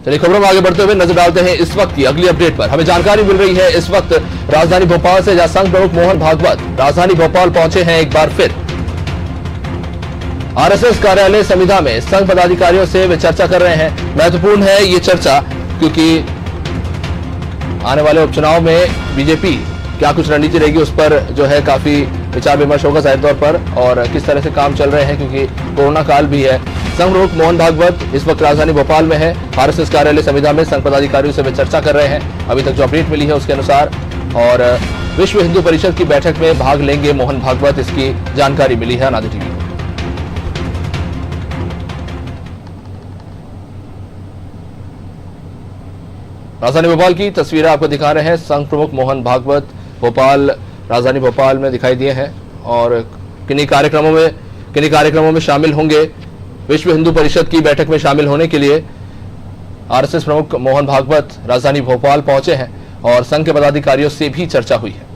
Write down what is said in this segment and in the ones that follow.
चलिए खबरों में आगे बढ़ते हुए नजर डालते हैं इस वक्त की अगली अपडेट पर। हमें जानकारी मिल रही है इस वक्त राजधानी भोपाल से, जहां संघ प्रमुख मोहन भागवत राजधानी भोपाल पहुंचे हैं एक बार फिर। आरएसएस कार्यालय संविदा में संघ पदाधिकारियों से वे चर्चा कर रहे हैं। महत्वपूर्ण है ये चर्चा क्योंकि आने वाले उपचुनाव में बीजेपी क्या कुछ रणनीति रहेगी उस पर जो है काफी विचार विमर्श होगा जाहिर तौर पर, और किस तरह से काम चल रहे हैं क्योंकि कोरोना काल भी है। संघ प्रमुख मोहन भागवत इस वक्त राजधानी भोपाल में है। आरएसएस कार्यालय संविदा में संघ पदाधिकारियों से वे चर्चा कर रहे हैं अभी तक जो अपडेट मिली है उसके अनुसार, और विश्व हिंदू परिषद की बैठक में भाग लेंगे मोहन भागवत, इसकी जानकारी मिली है अनादि टीवी को। राजधानी भोपाल की तस्वीरें आपको दिखा रहे हैं। संघ प्रमुख मोहन भागवत भोपाल, राजधानी भोपाल में दिखाई दिए हैं और किन्हीं कार्यक्रमों में शामिल होंगे। विश्व हिंदू परिषद की बैठक में शामिल होने के लिए आरएसएस प्रमुख मोहन भागवत राजधानी भोपाल पहुंचे हैं और संघ के पदाधिकारियों से भी चर्चा हुई है।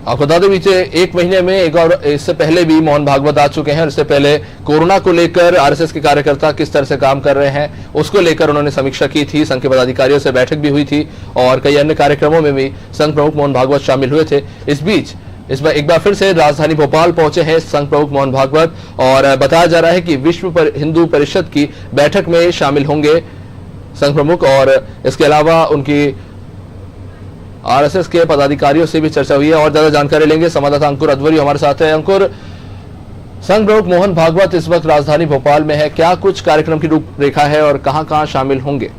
आपको बता दें बीते एक महीने में एक और इससे पहले भी मोहन भागवत आ चुके हैं और इससे पहले कोरोना को लेकर आरएसएस के कार्यकर्ता किस तरह से काम कर रहे हैं उसको लेकर उन्होंने समीक्षा की थी। संघ के पदाधिकारियों से बैठक भी हुई थी और कई अन्य कार्यक्रमों में भी संघ प्रमुख मोहन भागवत शामिल हुए थे। इस बीच एक बार फिर से राजधानी भोपाल पहुंचे हैं संघ प्रमुख मोहन भागवत और बताया जा रहा है कि विश्व हिंदू परिषद की बैठक में शामिल होंगे संघ प्रमुख, और इसके अलावा उनकी आरएसएस के पदाधिकारियों से भी चर्चा हुई है। और ज्यादा जानकारी लेंगे, संवाददाता अंकुर अद्वरी हमारे साथ है। अंकुर, संघ प्रमुख मोहन भागवत इस वक्त राजधानी भोपाल में है, क्या कुछ कार्यक्रम की रूपरेखा है और कहां शामिल होंगे?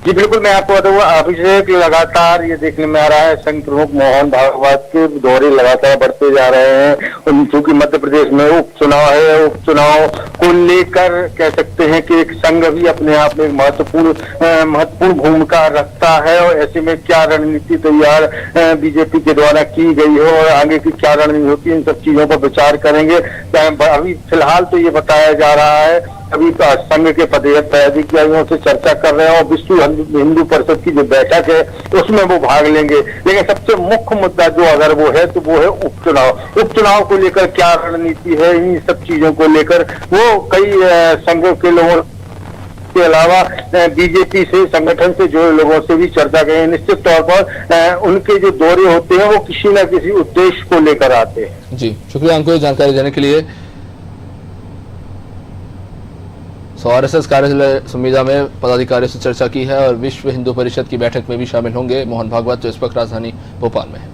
जी बिल्कुल, मैं आपको बताऊंगा अभिषेक लगातार ये देखने में आ रहा है संघ प्रमुख मोहन भागवत के दौरे लगातार बढ़ते जा रहे हैं। चूंकि मध्य प्रदेश में उपचुनाव है, उपचुनाव को लेकर कह सकते हैं कि एक संघ भी अपने आप में महत्वपूर्ण भूमिका रखता है और ऐसे में क्या रणनीति तैयार बीजेपी के द्वारा की गई है और आगे की क्या रणनीति होती है, इन सब चीजों पर विचार करेंगे। अभी फिलहाल तो ये बताया जा रहा है अभी संघ के पदाधिकारियों से चर्चा कर रहे हैं और विश्व हिंदू परिषद की जो बैठक है उसमें वो भाग लेंगे। लेकिन सबसे मुख्य मुद्दा जो अगर वो है तो वो है उपचुनाव को लेकर क्या रणनीति है, इन सब चीजों को लेकर वो कई संघ के लोगों के अलावा बीजेपी से संगठन से जुड़े लोगों से भी चर्चा करें। निश्चित तौर पर उनके जो दौरे होते हैं वो किसी न किसी उद्देश्य को लेकर आते हैं। जी शुक्रिया अंकुर जानकारी देने के लिए। आरएसएस कार्यालय संविदा में पदाधिकारियों से चर्चा की है और विश्व हिंदू परिषद की बैठक में भी शामिल होंगे मोहन भागवत जो इस वक्त राजधानी भोपाल में है।